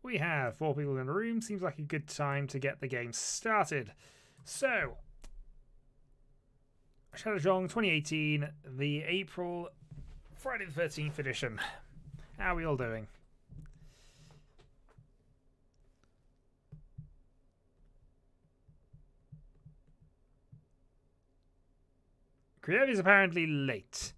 We have 4 people in the room. Seems like a good time to get the game started. So, Riichi Mahjong 2018, the April Friday the 13th edition. How are we all doing? Creative is apparently late.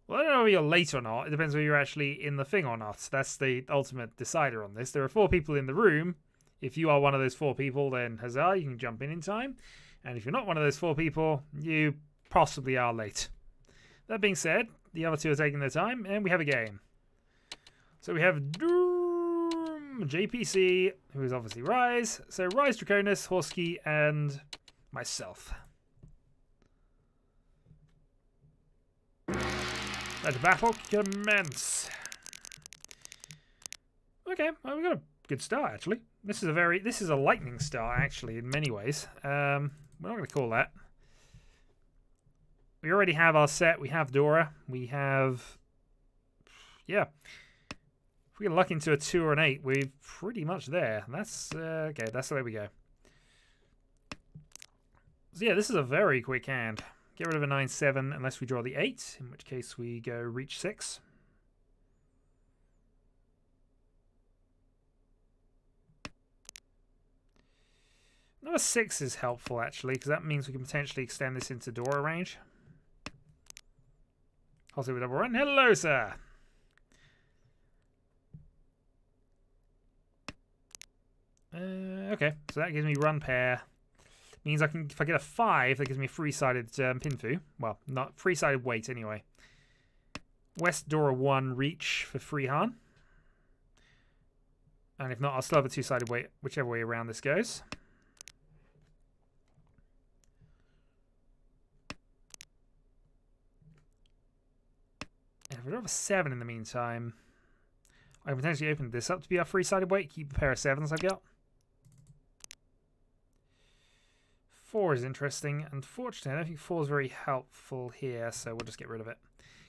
Well, I don't know if you're late or not. It depends whether you're actually in the thing or not. That's the ultimate decider on this. There are 4 people in the room. If you are one of those 4 people, then huzzah, you can jump in time. And if you're not one of those 4 people, you possibly are late. That being said, the other 2 are taking their time, and we have a game. So we have Doom, JPC, who is obviously Rise. So Rise, Draconis, Horsky, and myself. Let the battle commence. Okay, well, we got a good start actually. This is a lightning start actually in many ways. We're not going to call that. We already have our set. We have Dora. We have, yeah. If we get luck into a 2 or an 8, we're pretty much there. That's okay. That's the way we go. So yeah, this is a very quick hand. Get rid of a 9-7 unless we draw the 8, in which case we go reach 6. Number 6 is helpful actually, because that means we can potentially extend this into Dora range. I'll see with double run. Hello, sir. Okay, so that gives me run pair. Means I can, if I get a 5, that gives me a 3-sided Pinfu. Well, not 3-sided weight anyway. West Dora 1 reach for free Han. And if not, I'll still have a 2-sided weight, whichever way around this goes. And if I drop a 7 in the meantime, I can potentially open this up to be our 3-sided weight, keep a pair of 7s I've got. 4 is interesting. Unfortunately, I don't think 4 is very helpful here, so we'll just get rid of it.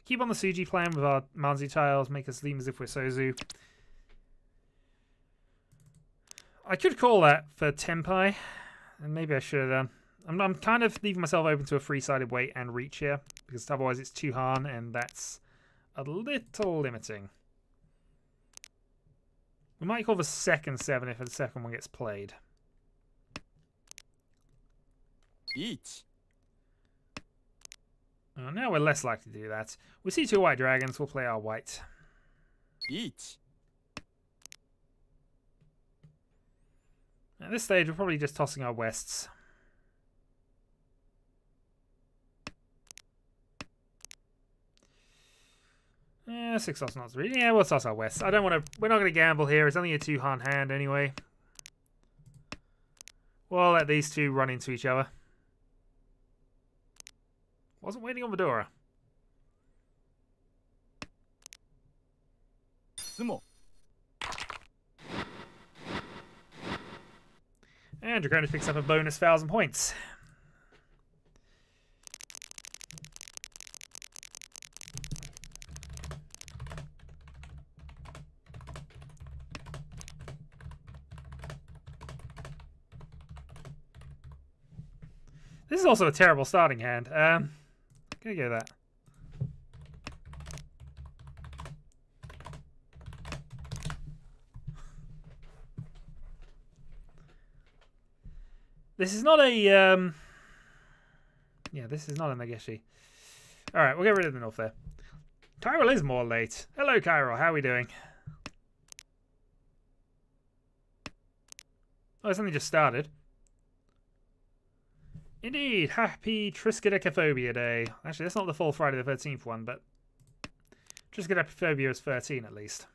Keep on the Suji plan with our Manzi tiles, make us seem as if we're Sozu. I could call that for Tenpai, and maybe I should have done. I'm kind of leaving myself open to a 3-sided weight and reach here, because otherwise it's 2 Han, and that's a little limiting. We might call the second 7 if the second one gets played. Each. Now we're less likely to do that. We see 2 white dragons, we'll play our white. Each. At this stage, we're probably just tossing our wests. Yeah, 6 off's not really. Yeah, we'll toss our wests. I don't want to. We're not going to gamble here. It's only a 2 Han hand anyway. We'll let these 2 run into each other. Wasn't waiting on Vidora. Sumo. And Draconis picks up a bonus 1,000 points. This is also a terrible starting hand. Gonna go that. This is not a yeah, this is not a Nageshi. Alright, we'll get rid of the north there. Kyril is more late. Hello Kyril, how are we doing? Oh, it's only just started. Indeed, happy Triskaidekaphobia Day. Actually, that's not the full Friday the 13th one, but Triskaidekaphobia is 13 at least.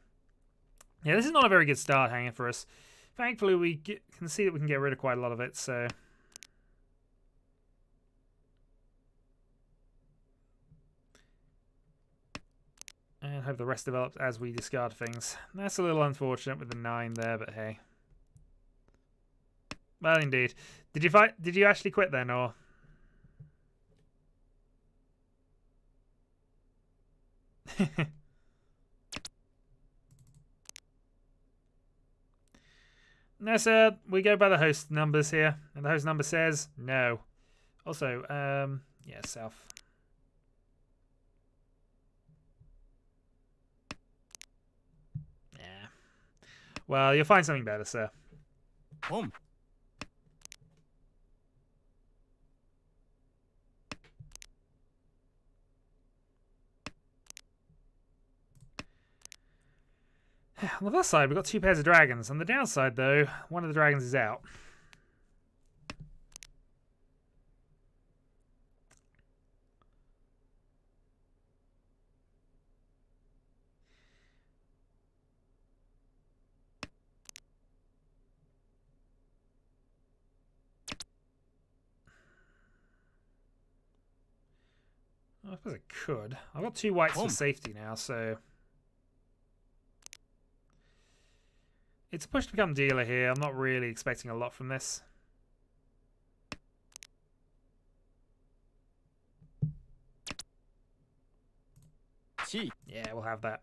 Yeah, this is not a very good start hanging for us. Thankfully, we can see that we can get rid of quite a lot of it, so... And hope the rest develops as we discard things. That's a little unfortunate with the 9 there, but hey. Well, indeed. Did you actually quit then, or? No, sir. We go by the host numbers here. And the host number says no. Also, yeah, south. Yeah. Well, you'll find something better, sir. Home. On the plus side, we've got 2 pairs of dragons. On the downside, though, one of the dragons is out. I suppose I could. I've got 2 whites for safety now, so... It's a push to become dealer here. I'm not really expecting a lot from this. Yeah, we'll have that.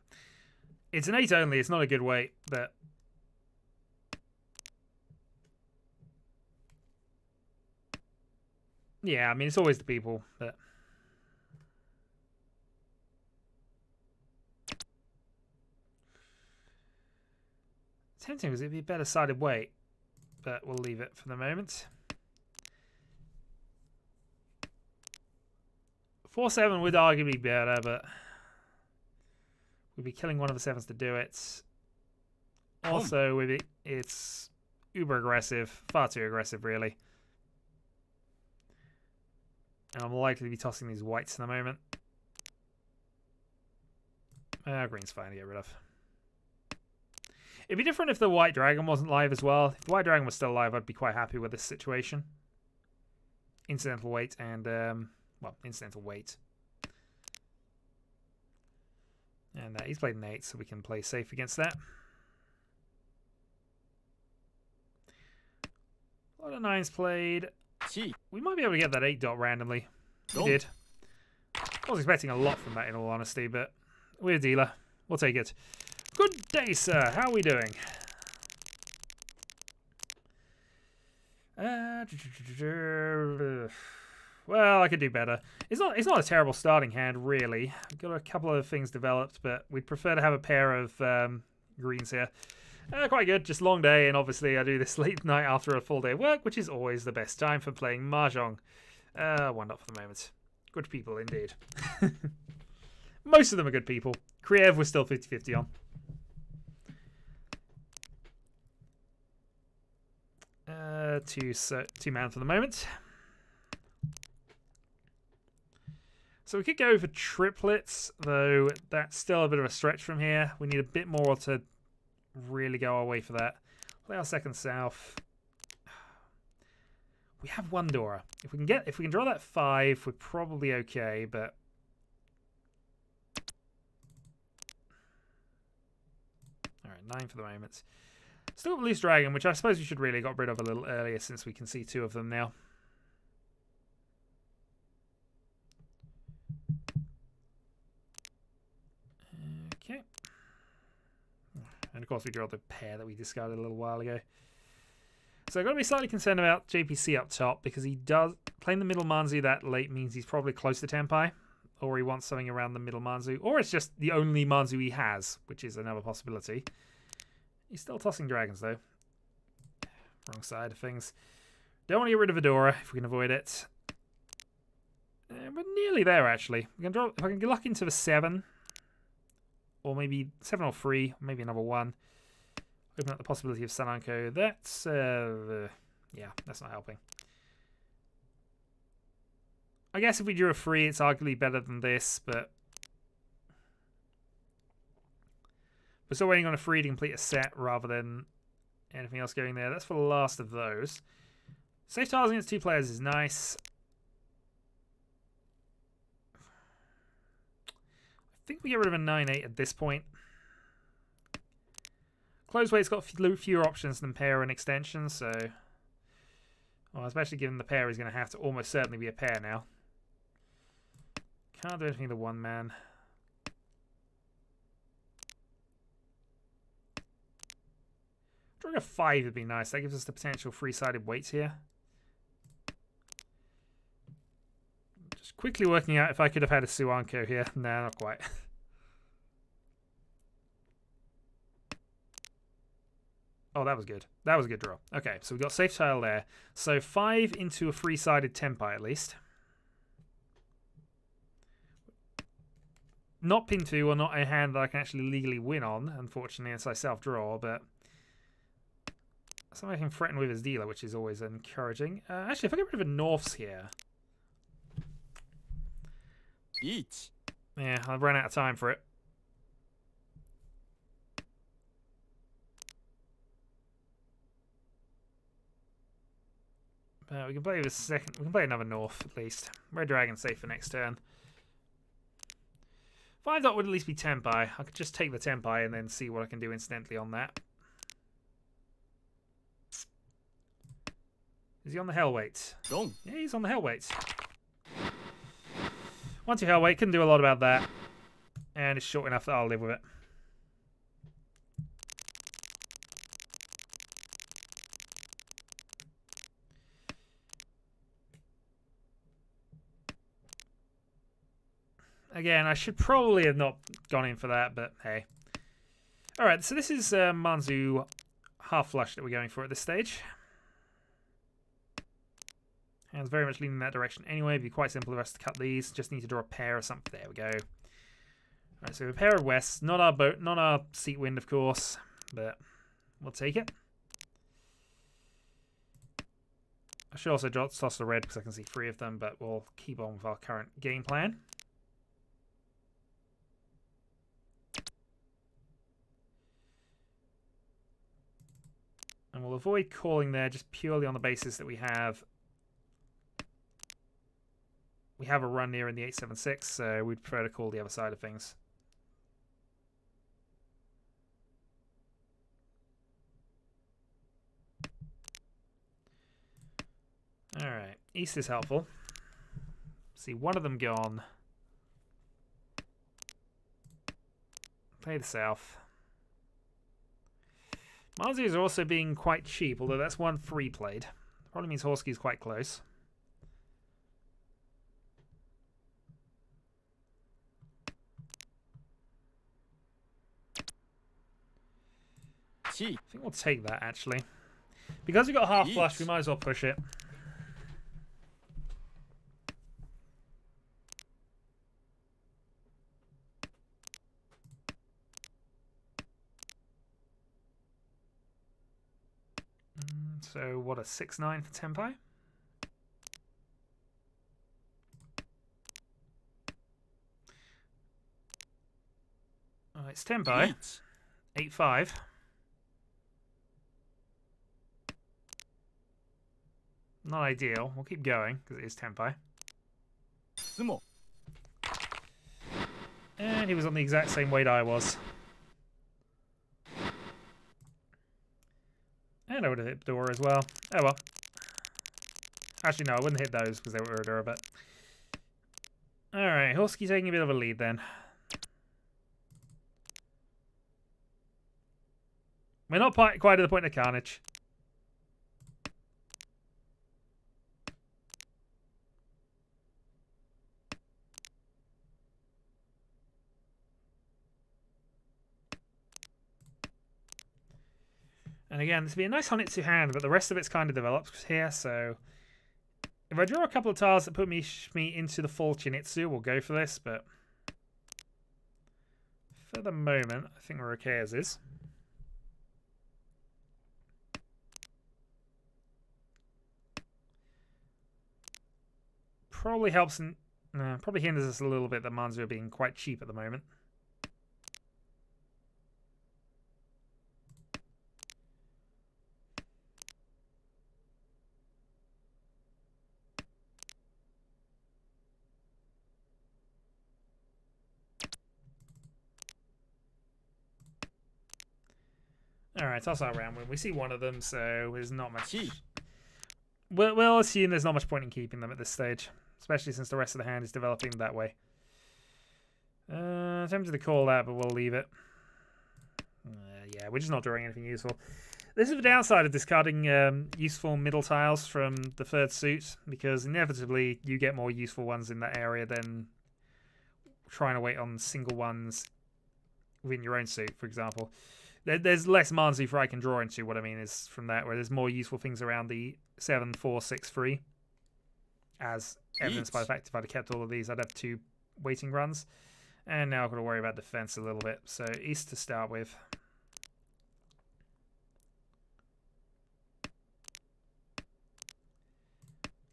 It's an 8 only. It's not a good weight, but... Yeah, I mean, it's always the people, but... Tempting because it'd be a better sided weight, but we'll leave it for the moment. 4-7 would arguably be better, but we'd be killing one of the 7s to do it. Also, it's uber aggressive, far too aggressive, really. And I'm likely to be tossing these whites in a moment. Green's fine to get rid of. It'd be different if the white dragon wasn't live as well. If the white dragon was still alive, I'd be quite happy with this situation. Incidental weight and, well, incidental weight. And he's played an 8, so we can play safe against that. A lot of 9s played. We might be able to get that 8 dot randomly. We did. I was expecting a lot from that, in all honesty, but we're a dealer. We'll take it. Good day, sir. How are we doing? Well, I could do better. It's not a terrible starting hand, really. I've got a couple of things developed, but we'd prefer to have a pair of greens here. Quite good. Just long day, and obviously I do this late night after a full day of work, which is always the best time for playing Mahjong. 1 dot for the moment. Good people, indeed. Most of them are good people. Kriev was still 50-50 on. 2 man for the moment. So we could go for triplets, though that's still a bit of a stretch from here. We need a bit more to really go our way for that. Play our second south. We have 1 Dora. If we can draw that 5, we're probably okay, but alright, 9 for the moment. Still got loose dragon, which I suppose we should really got rid of a little earlier since we can see 2 of them now. Okay. And of course we draw the pair that we discarded a little while ago. So I've got to be slightly concerned about JPC up top because he does playing the middle Manzu that late means he's probably close to Tenpai, or he wants something around the middle Manzu, or it's just the only Manzu he has, which is another possibility. He's still tossing dragons, though. Wrong side of things. Don't want to get rid of Adora if we can avoid it. We're nearly there, actually. We can draw, if I can get luck into the 7, or maybe 7 or 3, maybe another 1. Open up the possibility of Sananko. That's, yeah, that's not helping. I guess if we drew a 3, it's arguably better than this, but we're still waiting on a 3 to complete a set rather than anything else going there. That's for the last of those. Safe tiles against 2 players is nice. I think we get rid of a 9-8 at this point. Close weight's got fewer options than pair and extension, so... Well, especially given the pair is going to have to almost certainly be a pair now. Can't do anything to 1 man. Drawing a 5 would be nice. That gives us the potential three-sided weights here. Just quickly working out if I could have had a Suanko here. Nah, not quite. Oh, that was good. That was a good draw. Okay, so we've got safe tile there. So 5 into a three-sided Tenpai at least. Not pin 2, or not a hand that I can actually legally win on, unfortunately, as I self-draw, but something I can threaten with his dealer, which is always encouraging. Actually, if I get rid of a Norths here... Riichi. Yeah, I've run out of time for it. We can play with a second. We can play another North at least. Red Dragon safe for next turn. 5 dot would at least be Tenpai. I could just take the Tenpai and then see what I can do incidentally on that. Is he on the Hellweight? Wrong. Yeah, he's on the Hellweight. 1-2 Hellweight. Couldn't do a lot about that. And it's short enough that I'll live with it. Again, I should probably have not gone in for that, but hey. Alright, so this is Manzu half flush that we're going for at this stage. Hand's very much leaning in that direction anyway. It'd be quite simple for us to cut these. Just need to draw a pair or something. There we go. Alright, so a pair of Wests. Not our boat, not our seat wind, of course, but we'll take it. I should also toss the red because I can see 3 of them, but we'll keep on with our current game plan. And we'll avoid calling there just purely on the basis that we have a run near in the 876, so we'd prefer to call the other side of things. Alright, east is helpful. See, one of them gone. Play the south. Marzi is also being quite cheap, although that's 1 free played. Probably means Horsky is quite close. I think we'll take that, actually. Because we got half flush, we might as well push it. So, what, a 6-9 for Tenpai? Oh, it's Tenpai. 8-5. Not ideal. We'll keep going, because it is Tenpai. And he was on the exact same weight I was. And I would have hit Dora as well. Oh well. Actually, no, I wouldn't hit those because they were Dora, but... Alright, Horsky taking a bit of a lead then. We're not quite at the point of carnage. And again, this would be a nice Honitsu hand, but the rest of it's kind of developed here, so... If I draw a couple of tiles that put me into the full Chinitsu, we'll go for this, but... For the moment, I think we're okay as is. Probably helps, probably hinders us a little bit that Manzu are being quite cheap at the moment. Alright, toss our round win. We see one of them, so there's not much... We'll assume there's not much point in keeping them at this stage, especially since the rest of the hand is developing that way. Tempted to call that, but we'll leave it. Yeah, we're just not drawing anything useful. This is the downside of discarding useful middle tiles from the third suit, because inevitably you get more useful ones in that area than trying to wait on single ones within your own suit, for example. There's less Manzu for I can draw into, what I mean is from that, where there's more useful things around the 7, 4, 6, 3. As evidenced by the fact if I'd have kept all of these, I'd have 2 waiting runs. And now I've got to worry about defense a little bit. So east to start with.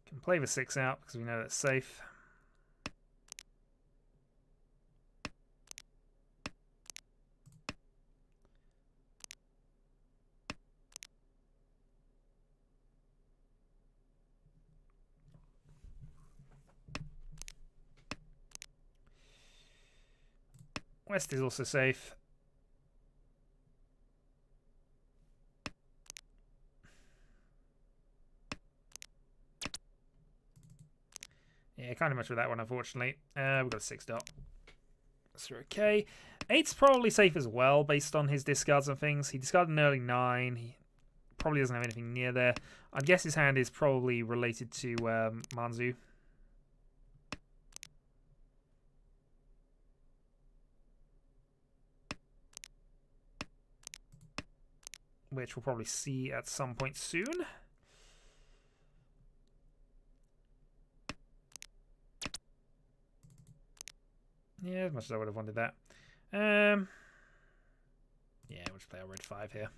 Can play the 6 out because we know that's safe. West is also safe. Yeah, kind of much with that one, unfortunately. We've got a 6 dot. So okay. 8's probably safe as well, based on his discards and things. He discarded an early 9. He probably doesn't have anything near there. I'd guess his hand is probably related to Manzu. Which we'll probably see at some point soon. Yeah, as much as I would have wanted that. Yeah, we'll just play our red 5 here.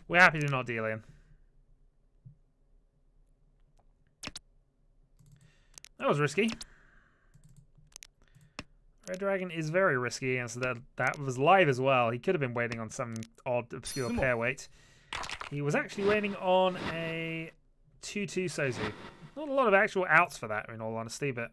We're happy to not deal in. That was risky. Red Dragon is very risky, and so that was live as well. He could have been waiting on some odd, obscure pair weight. He was actually waiting on a 2-2 Sozu. Not a lot of actual outs for that, in all honesty, but...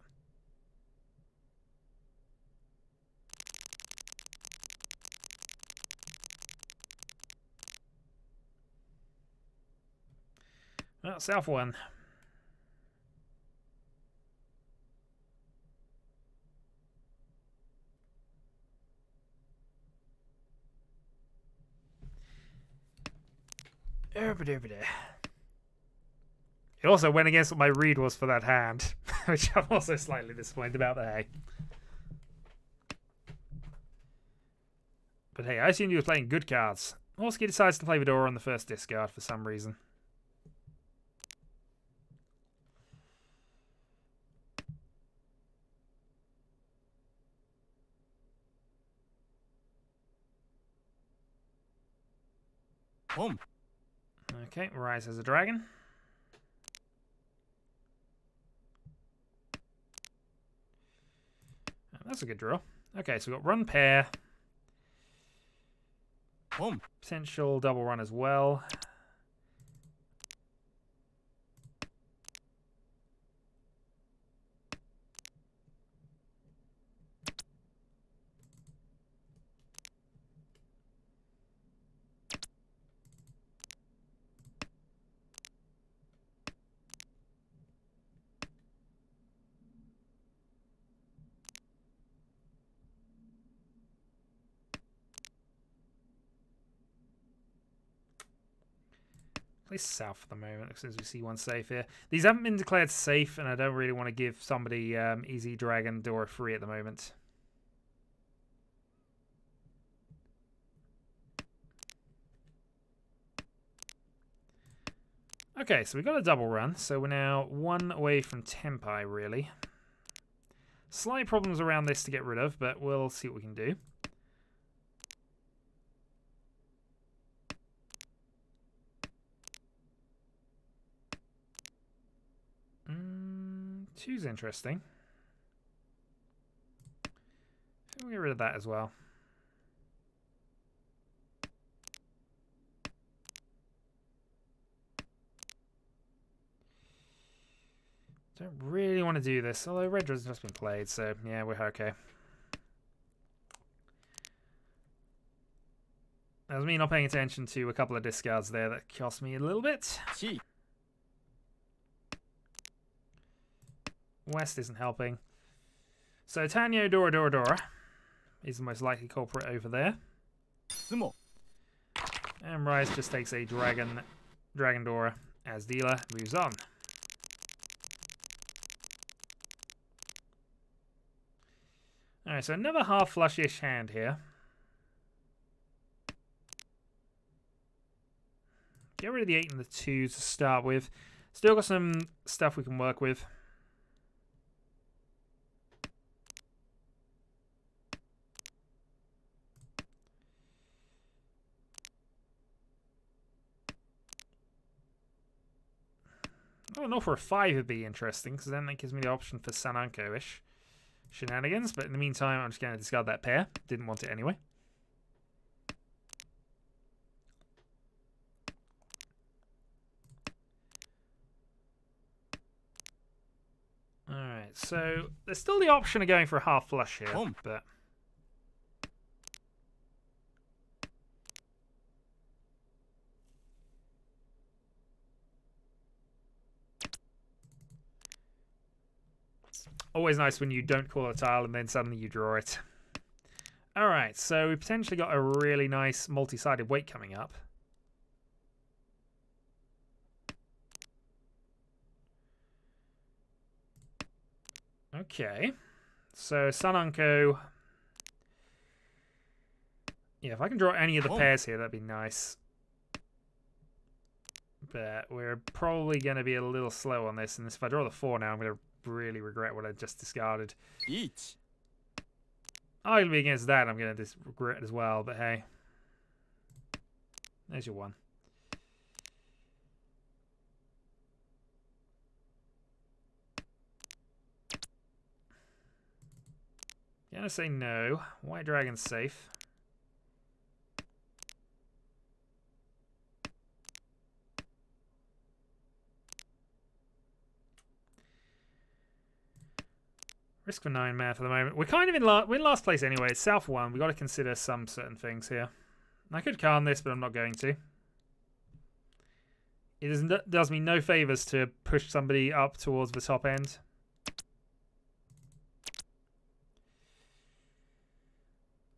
Well, South won. It also went against what my read was for that hand, which I'm also slightly disappointed about, but hey. But hey, I assumed you were playing good cards. Orsky decides to play Vidora on the first discard for some reason. Boom. Okay, Rise has a dragon. That's a good draw. Okay, so we've got run pair. Boom. Potential double run as well. Play south for the moment, since we see one safe here. These haven't been declared safe, and I don't really want to give somebody easy dragon door free at the moment. Okay, so we got a double run, so we're now 1 away from Tempai, really. Slight problems around this to get rid of, but we'll see what we can do. Two's interesting. We'll get rid of that as well. Don't really want to do this, although red has just been played, so yeah, we're okay. That was me not paying attention to a couple of discards there that cost me a little bit. Chi. West isn't helping. So Tanyo Dora is the most likely culprit over there. Sumo. And Rise just takes a Dragon Dora as dealer, moves on. Alright, so another half flush-ish hand here. Get rid of the 8 and the 2 to start with. Still got some stuff we can work with. I don't know for a 5 would be interesting, because then that gives me the option for Sananko-ish shenanigans, but in the meantime, I'm just going to discard that pair. Didn't want it anyway. Alright, so there's still the option of going for a half flush here, but... Always nice when you don't call a tile and then suddenly you draw it. Alright, so we potentially got a really nice multi-sided weight coming up. Okay. So Sananko. Yeah, if I can draw any of the pairs here, that'd be nice. But we're probably going to be a little slow on this, and if I draw the 4 now, I'm going to really regret what I just discarded. I'm going to be against that, I'm going to regret as well, but hey. There's your 1. Gonna say no. White Dragon's safe. Risk for 9 mana for the moment. We're kind of we're in last place anyway. It's South 1. We've got to consider some certain things here. I could calm this, but I'm not going to. It does me no favours to push somebody up towards the top end.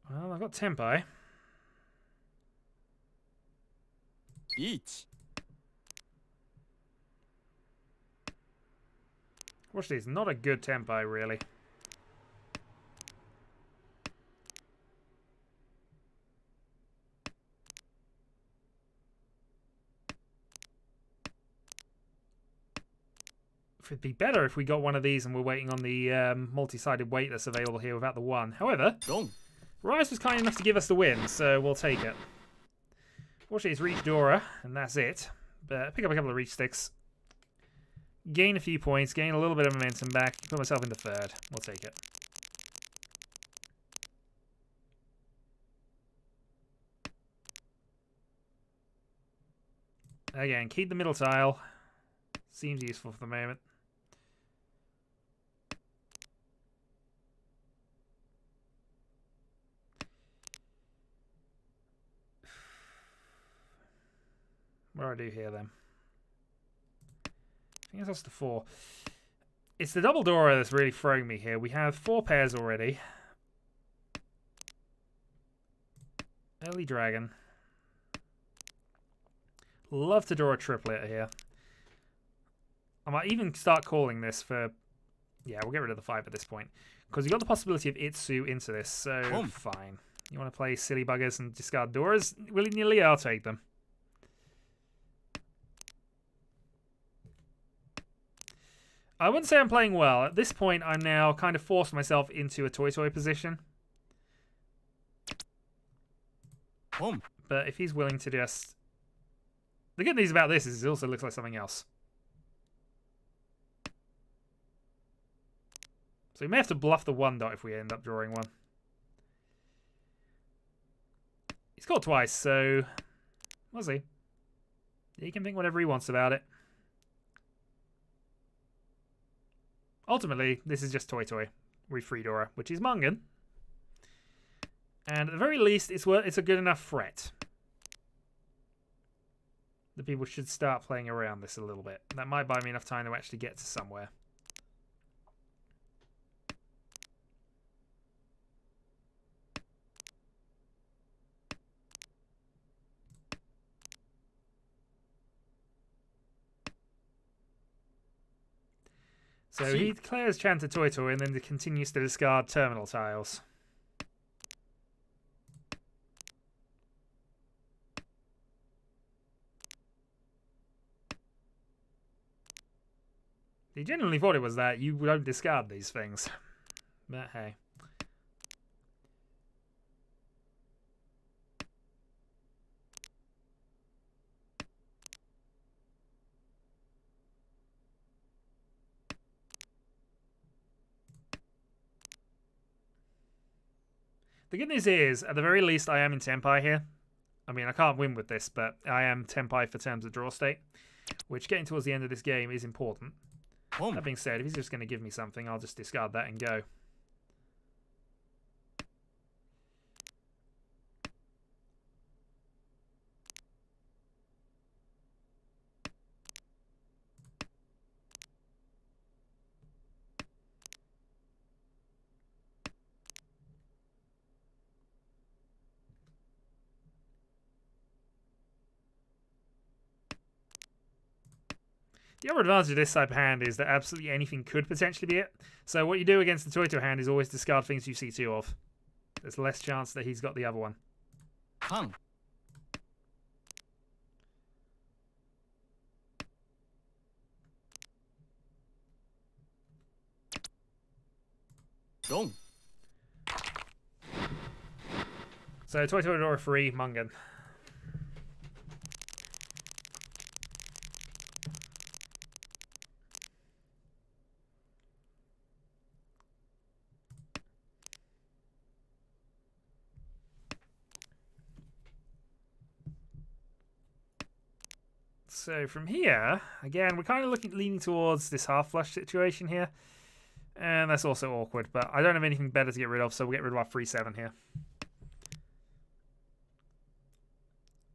Well, I've got Tempai. Watch this. Not a good Tempai, really. It'd be better if we got one of these and we're waiting on the multi-sided weight that's available here without the 1. However, Rise was kind enough to give us the win, so we'll take it. Fortunately, it's Reach Dora, and that's it. But pick up a couple of Reach Sticks. Gain a few points, gain a little bit of momentum back, put myself into 3rd. We'll take it. Again, keep the middle tile. Seems useful for the moment. What do I do here then? I think that's the 4. It's the double Dora that's really throwing me here. We have 4 pairs already. Early Dragon. Love to draw a triplet here. I might even start calling this for... Yeah, we'll get rid of the 5 at this point. Because you've got the possibility of Itsu into this, so fine. You want to play silly buggers and discard Doras? Willy-nilly, I'll take them. I wouldn't say I'm playing well. At this point, I'm now kind of forced myself into a toy position. But if he's willing to just... The good news about this is it also looks like something else. So we may have to bluff the 1 dot if we end up drawing one. He scored twice, so we'll see. He can think whatever he wants about it. Ultimately, this is just Toy. We free Dora, which is Mungan. And at the very least, it's a good enough threat. The people should start playing around this a little bit. That might buy me enough time to actually get to somewhere. So he declares Chanted Toy Toy and then continues to discard terminal tiles. He genuinely thought it was that. You don't discard these things. But hey. The good news is, at the very least, I am in Tenpai here. I mean, I can't win with this, but I am Tenpai for terms of draw state, which getting towards the end of this game is important. That being said, if he's just going to give me something, I'll just discard that and go. The other advantage of this type of hand is that absolutely anything could potentially be it. So what you do against the Toy hand is always discard things you see two of. There's less chance that he's got the other one. Hung. Dong. So Toy or free, Mungan. So from here, again, we're kind of leaning towards this half flush situation here. And that's also awkward, but I don't have anything better to get rid of, so we'll get rid of our 3-7 here.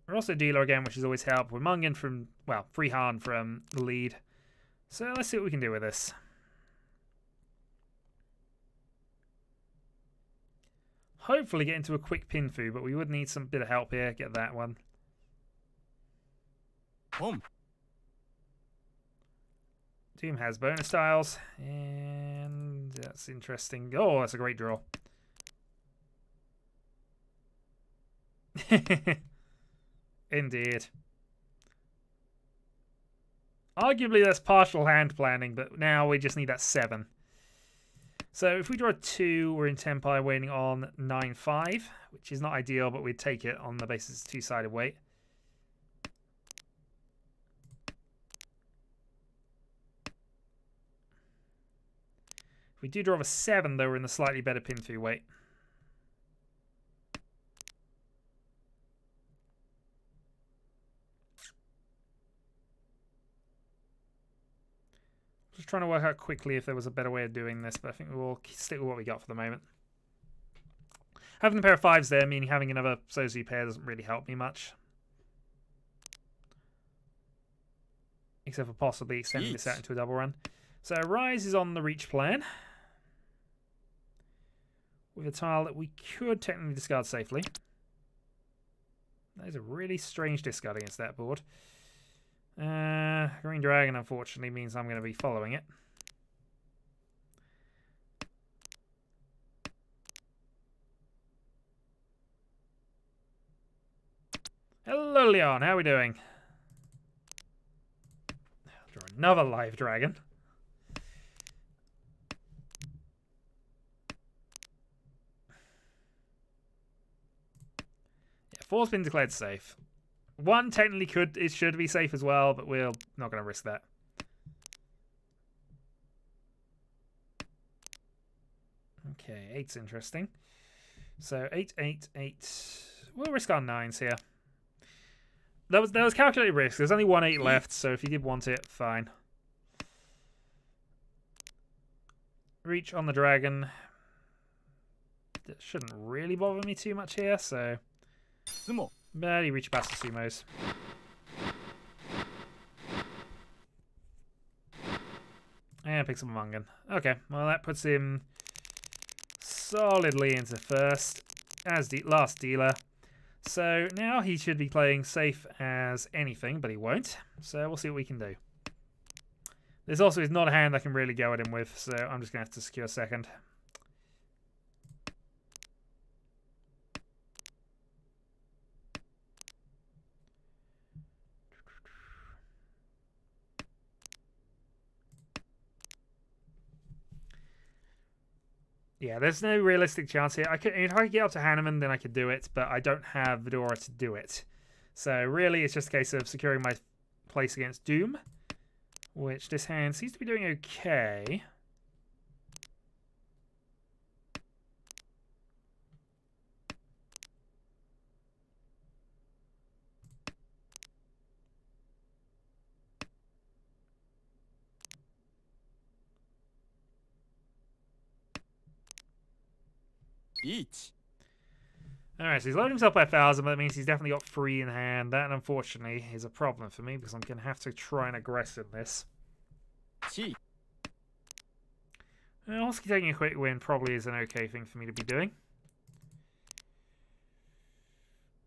We're also dealer again, which is always help. We're Mungan from, well, free Han from the lead. So let's see what we can do with this. Hopefully get into a quick pin fu, but we would need some bit of help here. Get that one. Doom has bonus tiles, and that's interesting. Oh, that's a great draw. Indeed. Arguably, that's partial hand planning, but now we just need that 7. So if we draw a 2, we're in Tenpai waiting on 9-5, which is not ideal, but we'd take it on the basis it's two-sided weight. If we do draw a 7, though, we're in the slightly better pin through weight. Just trying to work out quickly if there was a better way of doing this, but I think we'll stick with what we got for the moment. Having a pair of 5s there, meaning having another Sozu pair, doesn't really help me much. Except for possibly extending this out into a double run. So Rise is on the reach plan. With a tile that we could technically discard safely. That is a really strange discard against that board. Green Dragon, unfortunately, means I'm going to be following it. Hello, Leon. How are we doing? Draw another live dragon. Yeah, 4's been declared safe. 1 technically should be safe as well, but we're not going to risk that. Okay, 8's interesting. So 8, 8, 8. We'll risk our 9s here. There was calculated risk. There's only 1 8 left, so if you did want it, fine. Reach on the dragon. That shouldn't really bother me too much here, so. But he reached past the sumos. And picks up a Mungan. Okay, well that puts him solidly into first as the last dealer. So now he should be playing safe as anything, but he won't. So we'll see what we can do. This also is not a hand I can really go at him with, so I'm just going to have to secure second. Yeah, there's no realistic chance here. If I could get up to Hanneman, then I could do it, but I don't have Vidora to do it. So really, it's just a case of securing my place against Doom, which this hand seems to be doing okay. Riichi. Alright, so he's loading himself by 1,000, but that means he's definitely got 3 in hand. That, unfortunately, is a problem for me, because I'm going to have to try and aggress in this. Chi. Also, taking a quick win probably is an okay thing for me to be doing.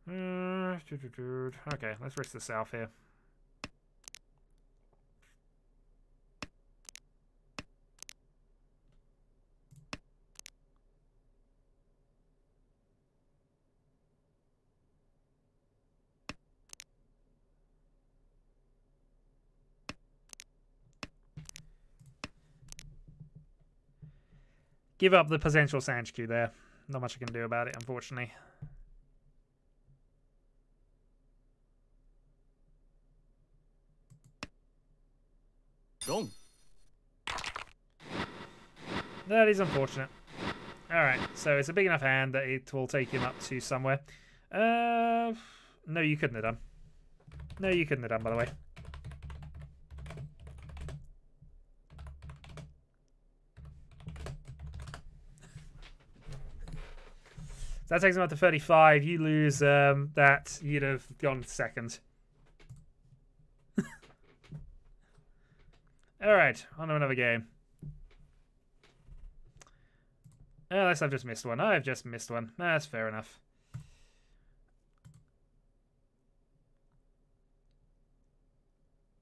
Okay, let's risk the south here. Give up the potential Sanchku there. Not much I can do about it, unfortunately. Dong. That is unfortunate. Alright, so it's a big enough hand that it will take him up to somewhere. No, you couldn't have done. No, you couldn't have done, by the way. So that takes him up to 35. You lose that, you'd have gone second. Alright, on to another game. Unless I've just missed one. I've just missed one. That's fair enough.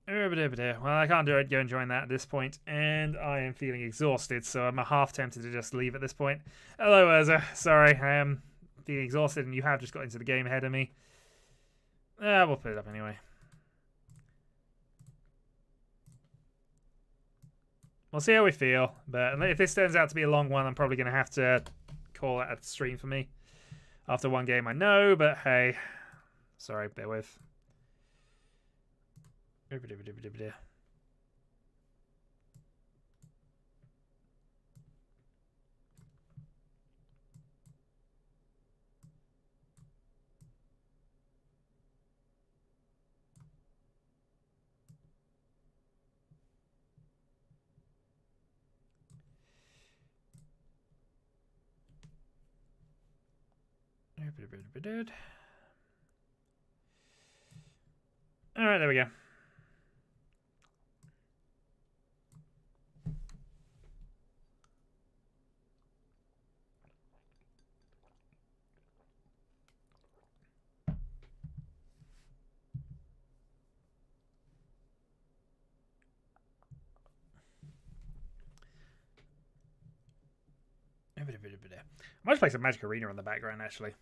Well, I can't do it. Go and join that at this point, and I am feeling exhausted, so I'm half tempted to just leave at this point. Hello, Urza. Sorry, I am feeling exhausted, and you have just got into the game ahead of me. We'll put it up anyway. We'll see how we feel, but if this turns out to be a long one, I'm probably going to have to call it a stream for me. After one game, I know, but hey. Sorry, bear with. Alright, there we go. I might play some Magic Arena on the background, actually.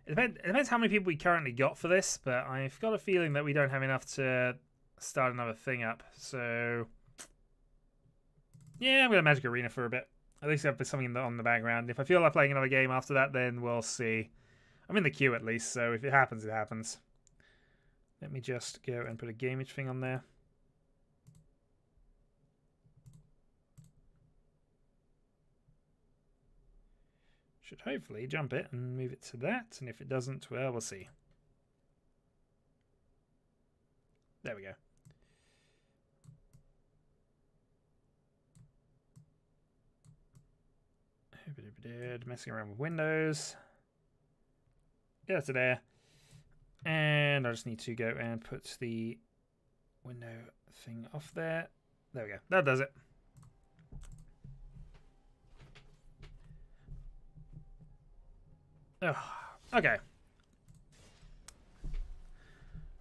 It depends how many people we currently got for this, but I've got a feeling that we don't have enough to start another thing up. So, yeah, I'm going to Magic Arena for a bit. At least I've put something on the background. If I feel like playing another game after that, then we'll see. I'm in the queue at least, so if it happens, it happens. Let me just go and put a gamage thing on there. Should hopefully jump it and move it to that, and if it doesn't, well, we'll see. There we go. Messing around with windows. Get it to there. And I just need to go and put the window thing off there. There we go. That does it. Oh, okay.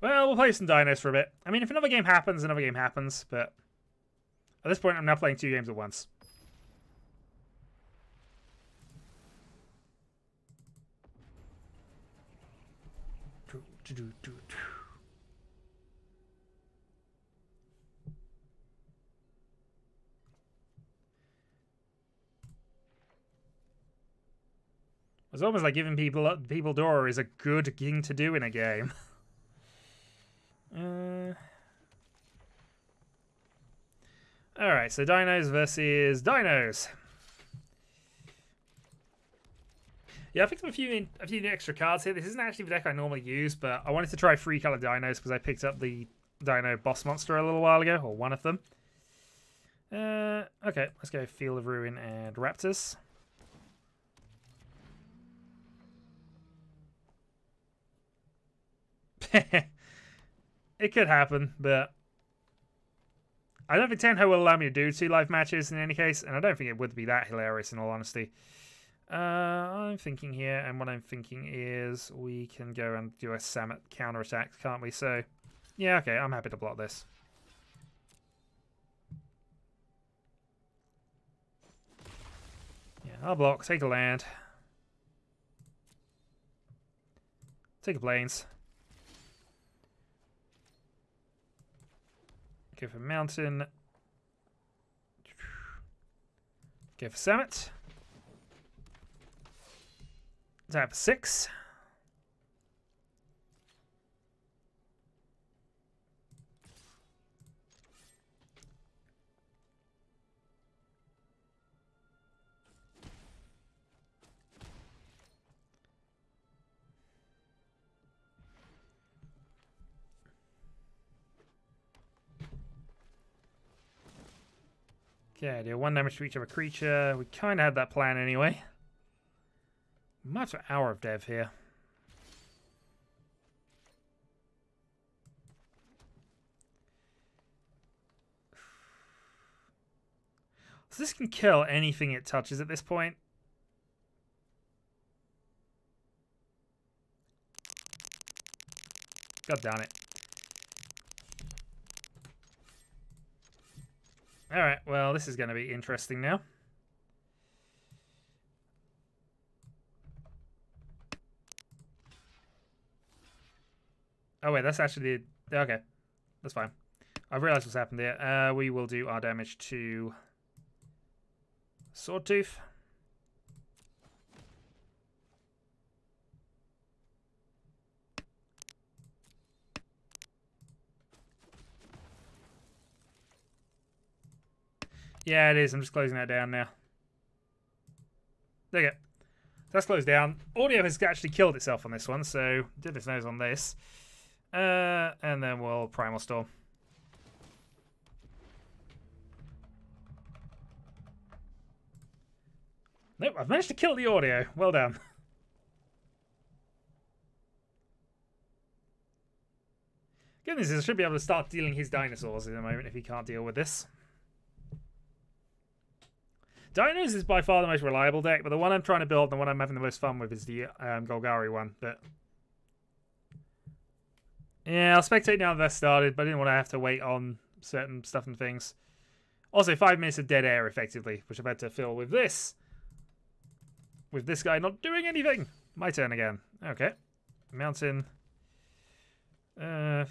Well, we'll play some dinos for a bit. I mean, if another game happens, another game happens, but At this point, I'm now playing 2 games at once. It's almost like giving people Dora is a good thing to do in a game. Alright, so dinos versus dinos. Yeah, I picked up a few extra cards here. This isn't actually the deck I normally use, but I wanted to try 3 color dinos because I picked up the dino boss monster a little while ago, or one of them. Okay, let's go Field of Ruin and Raptors. It could happen, but I don't think Tenho will allow me to do 2 live matches in any case, and I don't think it would be that hilarious in all honesty. I'm thinking here, and what I'm thinking is we can go and do a Samet counterattack, can't we? So, yeah, okay, I'm happy to block this. Yeah, I'll block, take a land. Take a plains. Go for mountain. Go for Samet. Tap for 6. Okay, deal 1 damage to each of a creature. We kind of had that plan anyway. Might have an hour of dev here. So this can kill anything it touches at this point. God damn it. Alright, well, this is going to be interesting now. Oh, wait, that's actually... Okay, that's fine. I've realised what's happened here. We will do our damage to Swordtooth. Yeah, it is. I'm just closing that down now. There you go. That's closed down. Audio has actually killed itself on this one, so goodness knows on this. And then we'll Primal Storm. Nope, I've managed to kill the audio. Well done. Goodness, I should be able to start dealing his dinosaurs in a moment if he can't deal with this. Dinos is by far the most reliable deck, but the one I'm trying to build, the one I'm having the most fun with, is the Golgari one. But yeah, I'll spectate now that that's started, but I didn't want to have to wait on certain stuff and things. Also, 5 minutes of dead air, effectively, which I've had to fill with this. With this guy not doing anything. My turn again. Okay. Mountain. Might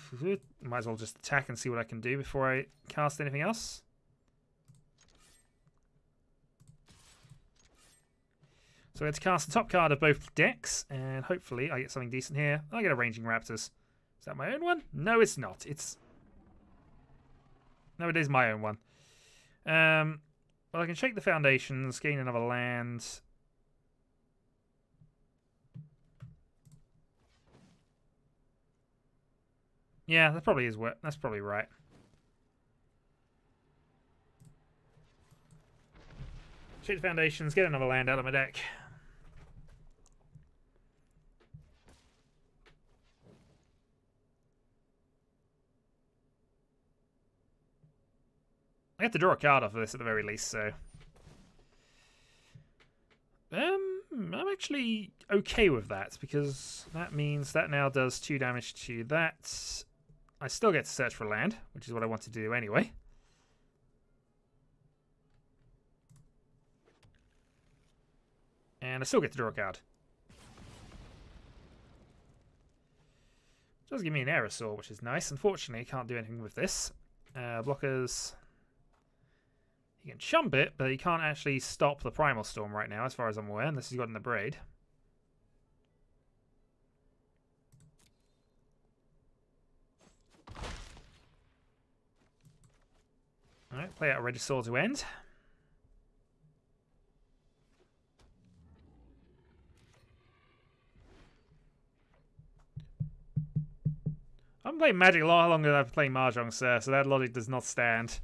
as well just attack and see what I can do before I cast anything else. So let's cast the top card of both decks, and hopefully I get something decent here. I get a Ranging Raptors. Is that my own one? No, it's not. No, it is my own one. Well, I can shake the foundations, gain another land. Yeah, that probably is what. That's probably right. Shake the foundations, get another land out of my deck. I have to draw a card off of this at the very least, so... I'm actually okay with that, because that means that now does 2 damage to that. I still get to search for land, which is what I want to do anyway. And I still get to draw a card. It does give me an Aerosaur, which is nice. Unfortunately, I can't do anything with this. Blockers. He can chump it, but he can't actually stop the Primal Storm right now, as far as I'm aware, unless he's got in the Braid. Alright, play out a Regisaur to end. I'm playing Magic a lot longer than I've been playing Mahjong, sir, so that logic does not stand.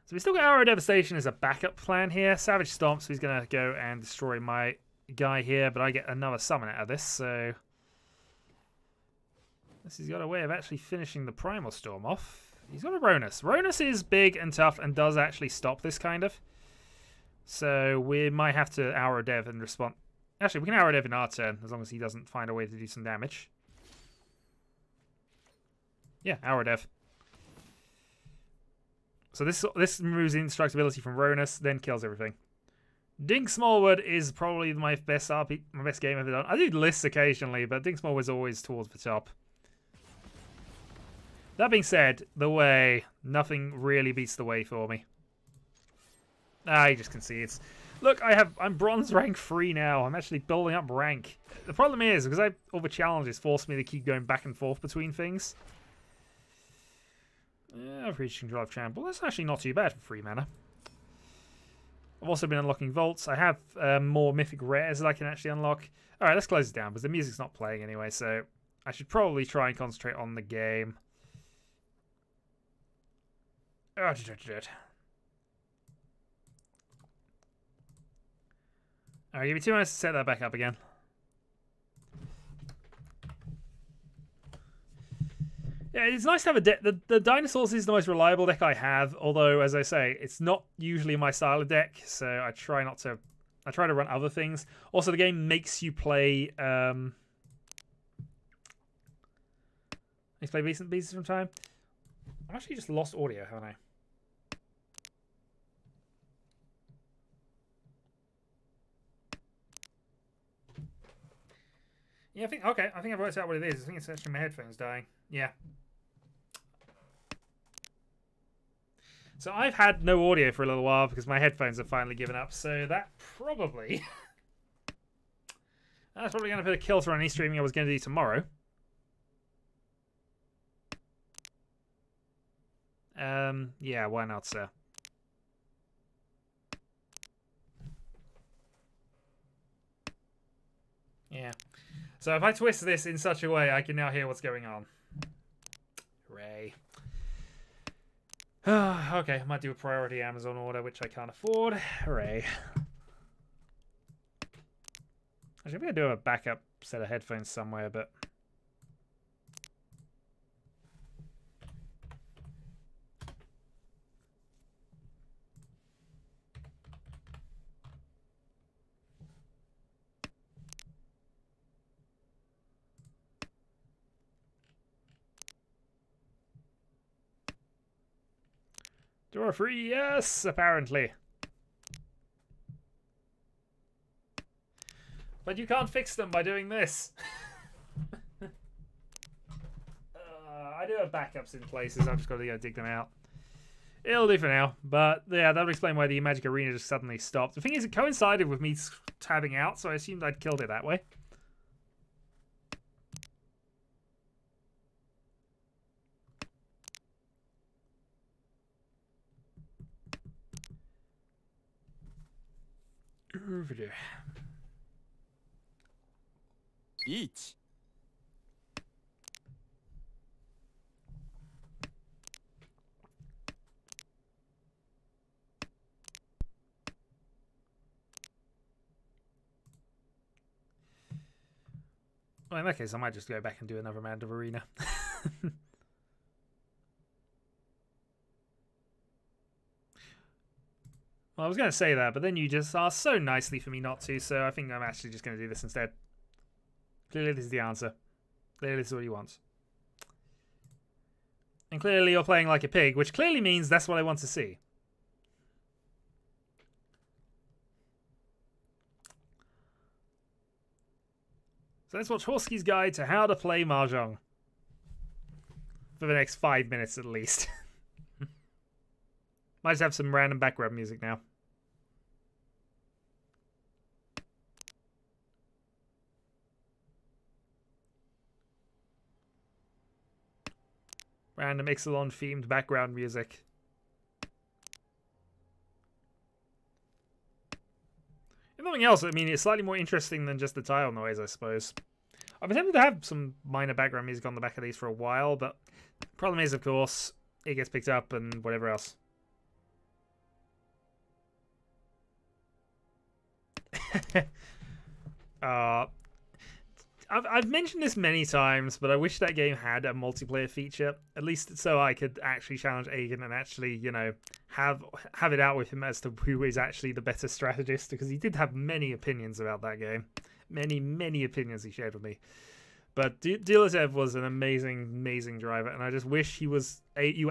So we still got Arrow Devastation as a backup plan here. Savage Stomp, so he's going to go and destroy my guy here, but I get another summon out of this, so... This has got a way of actually finishing the Primal Storm off. He's got a Ronus. Ronus is big and tough and does actually stop this, kind of. So we might have to Arrow Dev and respond... Actually, we can Arrow Dev in our turn, as long as he doesn't find a way to do some damage. Yeah, Arrow Dev. So this removes indestructibility from Ronus, then kills everything. Dink Smallwood is probably my best game ever done. I do lists occasionally, but Dink Smallwood's always towards the top. That being said, the way, nothing really beats the way for me. You just concedes. Look, I'm bronze rank 3 now. I'm actually building up rank. The problem is, because all the challenges force me to keep going back and forth between things. I've reached control of Trample. That's actually not too bad for 3 mana. I've also been unlocking vaults. I have more mythic rares that I can actually unlock. Alright, let's close it down, because the music's not playing anyway, so I should probably try and concentrate on the game. Alright, give me 2 minutes to set that back up again. Yeah, it's nice to have a deck. The Dinosaurs is the most reliable deck I have, although, as I say, it's not usually my style of deck, so I try not to... I try to run other things. Also, the game makes you play... Let's play Beasts and Beasts from time. I've actually just lost audio, haven't I? Yeah, I think I've worked out what it is. I think it's actually my headphones dying. Yeah. So I've had no audio for a little while because my headphones have finally given up. So that probably... That's probably going to put a kilter on any streaming I was going to do tomorrow. Yeah, why not, sir? Yeah. So if I twist this in such a way, I can now hear what's going on. Hooray. Okay, I might do a priority Amazon order, which I can't afford. Hooray. Actually, I'm going to do a backup set of headphones somewhere, but... Door free, yes, apparently. But you can't fix them by doing this. I do have backups in places. I've just got to go dig them out. It'll do for now. But yeah, that'll explain why the Magic Arena just suddenly stopped. The thing is, it coincided with me tabbing out, so I assumed I'd killed it that way. Riichi. Well, in that case, I might just go back and do another Round of Arena. Well, I was going to say that, but then you just asked so nicely for me not to, so I think I'm actually just going to do this instead. Clearly, this is the answer. Clearly, this is what he wants. And clearly, you're playing like a pig, which clearly means that's what I want to see. So let's watch Horsky's guide to how to play Mahjong. For the next 5 minutes at least. Might just have some random background music now. Random Ixalan themed background music. If nothing else, I mean, it's slightly more interesting than just the tile noise, I suppose. I've been tempted to have some minor background music on the back of these for a while, but the problem is, of course, it gets picked up and whatever else. I've mentioned this many times, but I wish that game had a multiplayer feature, at least so I could actually challenge Aegon and actually, you know, have it out with him as to who is actually the better strategist, because he did have many opinions about that game. Many opinions he shared with me. But Dilatev was an amazing driver, and I just wish you were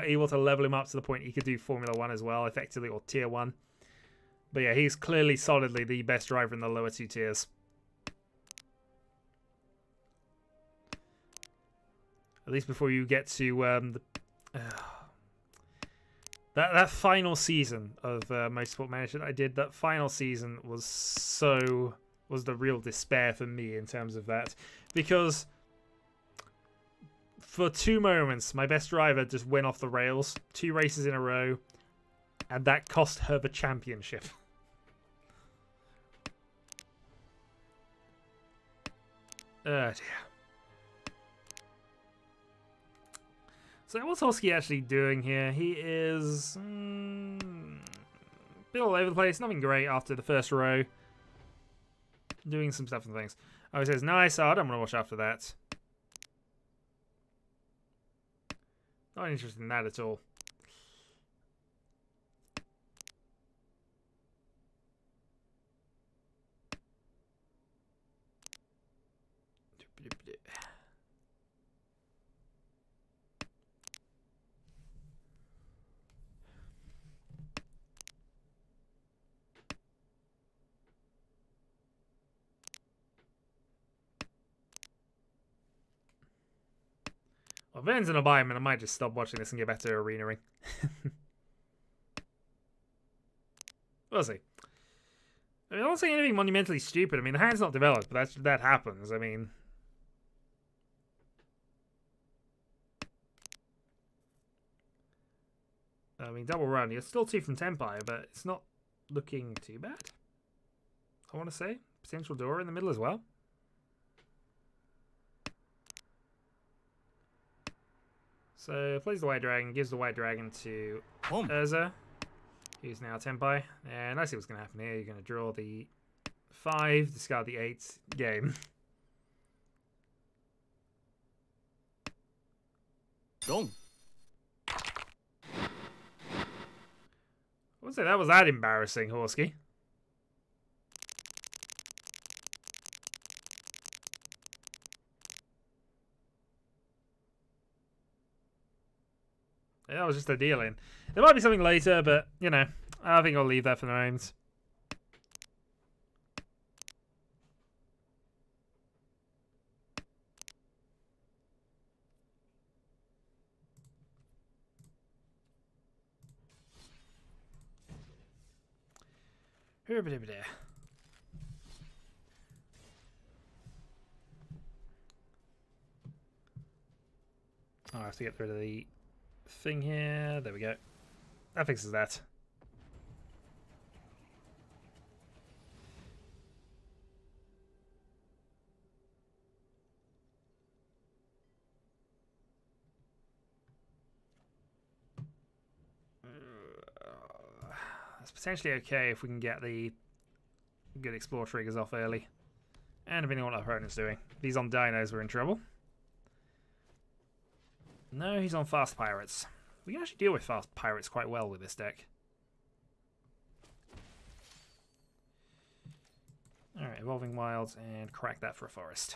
able to level him up to the point he could do Formula 1 as well, effectively, or Tier 1. But yeah, he's clearly solidly the best driver in the lower 2 tiers. At least before you get to that final season of Motorsport Manager I did. That final season was the real despair for me in terms of that, because for 2 moments my best driver just went off the rails, 2 races in a row, and that cost her the championship. Oh dear. So what's Horsky actually doing here? He is a bit all over the place. Nothing great after the first row. Doing some stuff and things. Oh, he says, nice art. I'm going to watch after that. Not interested in that at all. Well, Ben's in a biome, and I might just stop watching this and get back to arenaing. We'll see. I mean, I'm not saying anything monumentally stupid. I mean, the hand's not developed, but that happens. I mean, double run. You're still 2 from Tempire, but it's not looking too bad. I want to say potential door in the middle as well. So plays the White Dragon, gives the White Dragon to Urza, who's now Tempai. And I see what's going to happen here. You're going to draw the 5, discard the 8, game. Dong. I wouldn't say that was that embarrassing, Horsky. That was just a deal in. There might be something later, but, you know, I think I'll leave that for the moment. Oh, I have to get rid of the thing here. There we go. That fixes that. That's potentially okay if we can get the good explore triggers off early. And depending on what our opponent's doing. If he's on dinos, we're in trouble. No, he's on fast pirates. We can actually deal with fast pirates quite well with this deck. Alright, Evolving Wilds and crack that for a forest.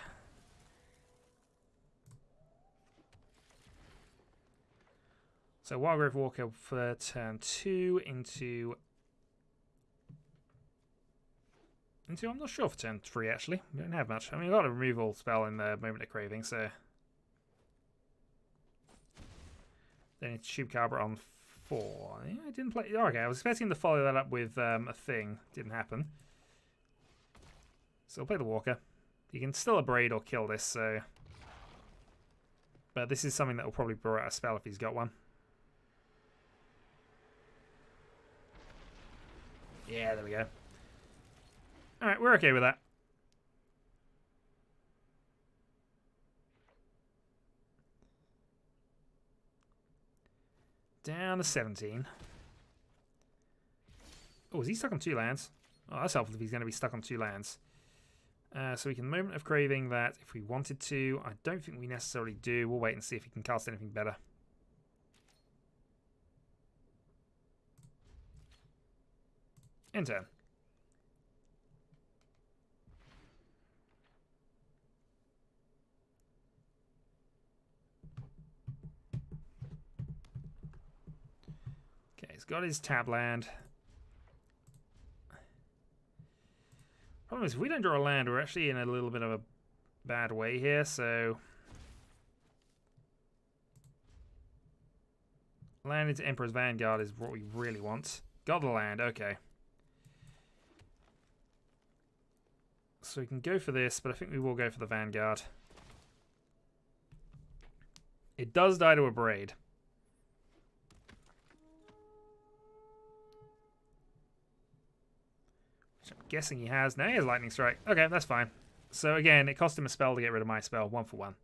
So Wildgrove Walker for turn 2 into Into, I'm not sure for turn 3 actually. We don't have much. I mean, we've got a removal spell in the Moment of Craving, so. Then it's Shoot Cabra on 4. Yeah, I didn't play. Oh, okay, I was expecting to follow that up with a thing. Didn't happen. So we'll play the Walker. You can still abrade or kill this, so. But this is something that will probably draw out a spell if he's got one. Yeah, there we go. Alright, we're okay with that. Down to 17. Oh, is he stuck on 2 lands? Oh, that's helpful if he's going to be stuck on 2 lands. So we can Moment of Craving that if we wanted to. I don't think we necessarily do. We'll wait and see if he can cast anything better. End turn. Okay, he's got his tab land. Problem is, if we don't draw a land, we're actually in a little bit of a bad way here, so. Land into Emperor's Vanguard is what we really want. Got the land, okay. So we can go for this, but I think we will go for the Vanguard. It does die to a Braid. Which I'm guessing he has. No, he has Lightning Strike. Okay, that's fine. So again, it cost him a spell to get rid of my spell. 1 for 1.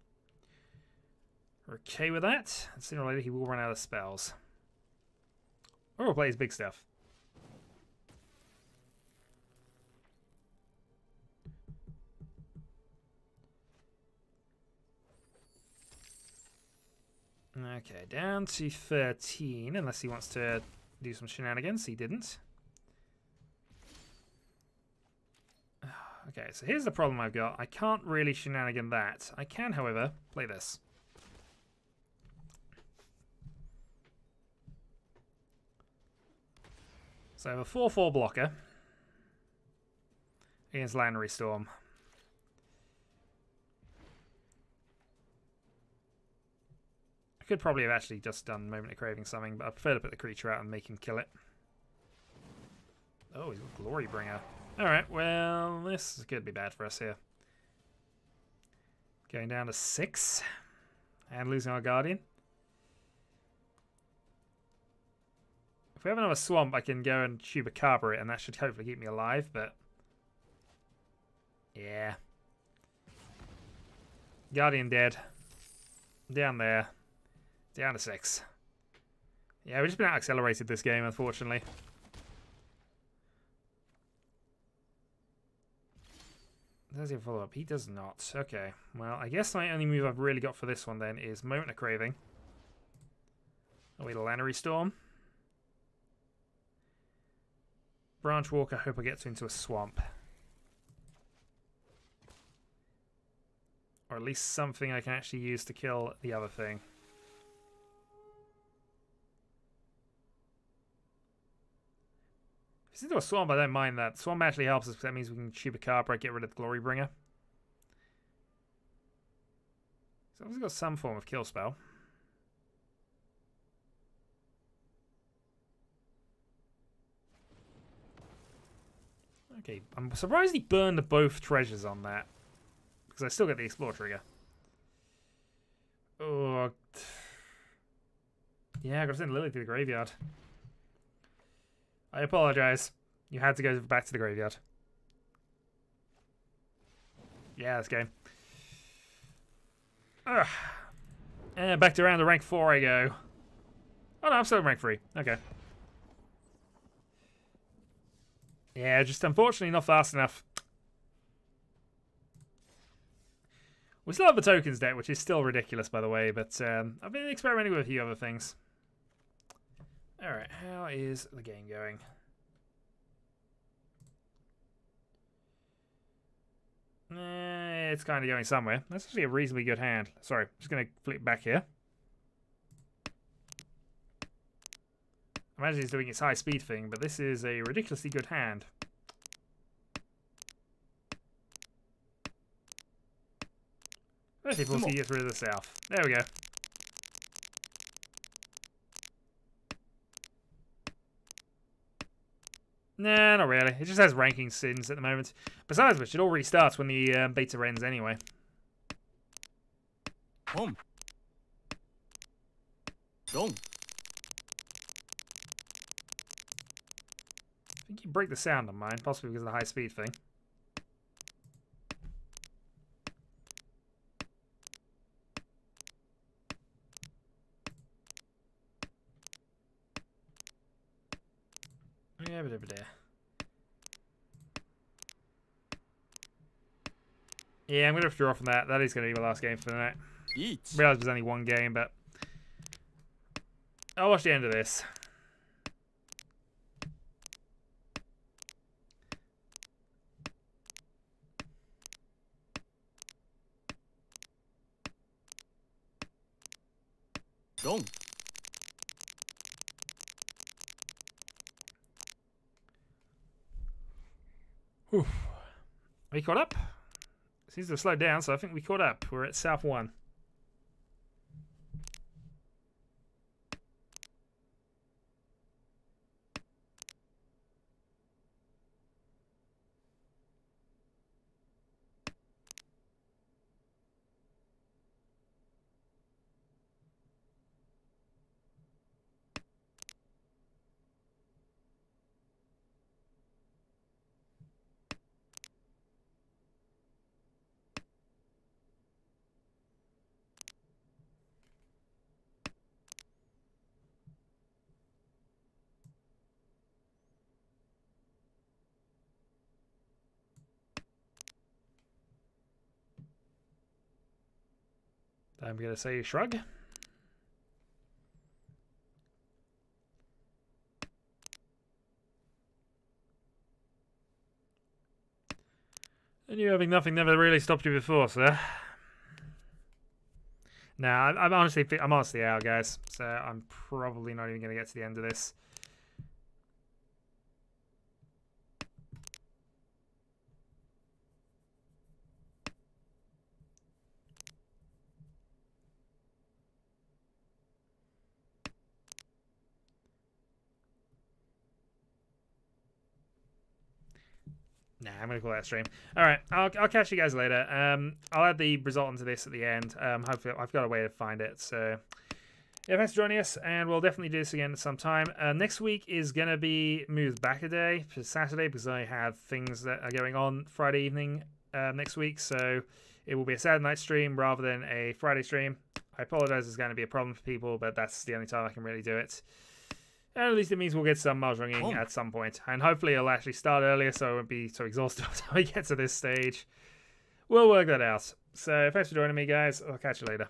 We're okay with that. Sooner or later, he will run out of spells. Or we'll play his big stuff. Okay, down to 13, unless he wants to do some shenanigans. He didn't. Okay, so here's the problem I've got. I can't really shenanigan that. I can, however, play this. So I have a 4/4 blocker against Land Storm. I could probably have actually just done Moment of Craving something, but I prefer to put the creature out and make him kill it. Oh, he's got Glory Bringer. Alright, well, this could be bad for us here. Going down to 6. And losing our Guardian. If we have another Swamp, I can go and Chupacabra it, and that should hopefully keep me alive, but. Yeah. Guardian dead. Down there. Down to 6. Yeah, we've just been out-accelerated this game, unfortunately. Does he have follow-up? He does not. Okay. Well, I guess my only move I've really got for this one, then, is Moment of Craving. Oh, wait, a Lannery Storm. Branch Walker, hope I get into a swamp. Or at least something I can actually use to kill the other thing. If it's into a swamp, I don't mind that. Swamp actually helps us because that means we can Chupacabra, get rid of the Glory Bringer. So obviously got some form of kill spell. Okay, I'm surprised he burned both treasures on that. Because I still get the Explore trigger. Oh. Yeah, I got to send Lily to the graveyard. I apologize. You had to go back to the graveyard. Yeah, that's game. Ugh. And back to round to rank 4 I go. Oh no, I'm still in rank 3. Okay. Yeah, just unfortunately not fast enough. We still have the tokens deck, which is still ridiculous, by the way, but I've been experimenting with a few other things. Alright, how is the game going? It's kind of going somewhere. That's actually a reasonably good hand. Sorry, just going to flip back here. I imagine he's doing his high speed thing, but this is a ridiculously good hand. Especially once he gets rid of the south. There we go. Nah, not really. It just has ranking sins at the moment. Besides which, it all restarts when the beta ends anyway. Home. Dong. I think you break the sound on mine, possibly because of the high speed thing. Yeah, but over there. Yeah, I'm going to withdraw from that. That is going to be my last game for the night. Riichi. Realised it was only one game, but I'll watch the end of this. Dong. Whew. Are we caught up? Seems to have slowed down, so I think we caught up. We're at South 1. I'm going to say shrug. And you having nothing never really stopped you before, sir. Nah, I'm honestly out, guys. So I'm probably not even going to get to the end of this. Nah, I'm gonna call that a stream. All right, I'll catch you guys later. I'll add the result into this at the end. Hopefully, I've got a way to find it. So, yeah, thanks for joining us, and we'll definitely do this again at some time. Next week is gonna be moved back a day to Saturday because I have things that are going on Friday evening next week. So it will be a Saturday night stream rather than a Friday stream. I apologize, it's going to be a problem for people, but that's the only time I can really do it. And at least it means we'll get some mahjonging at some point. And hopefully it'll actually start earlier so I won't be so exhausted by the time we get to this stage. We'll work that out. So thanks for joining me, guys. I'll catch you later.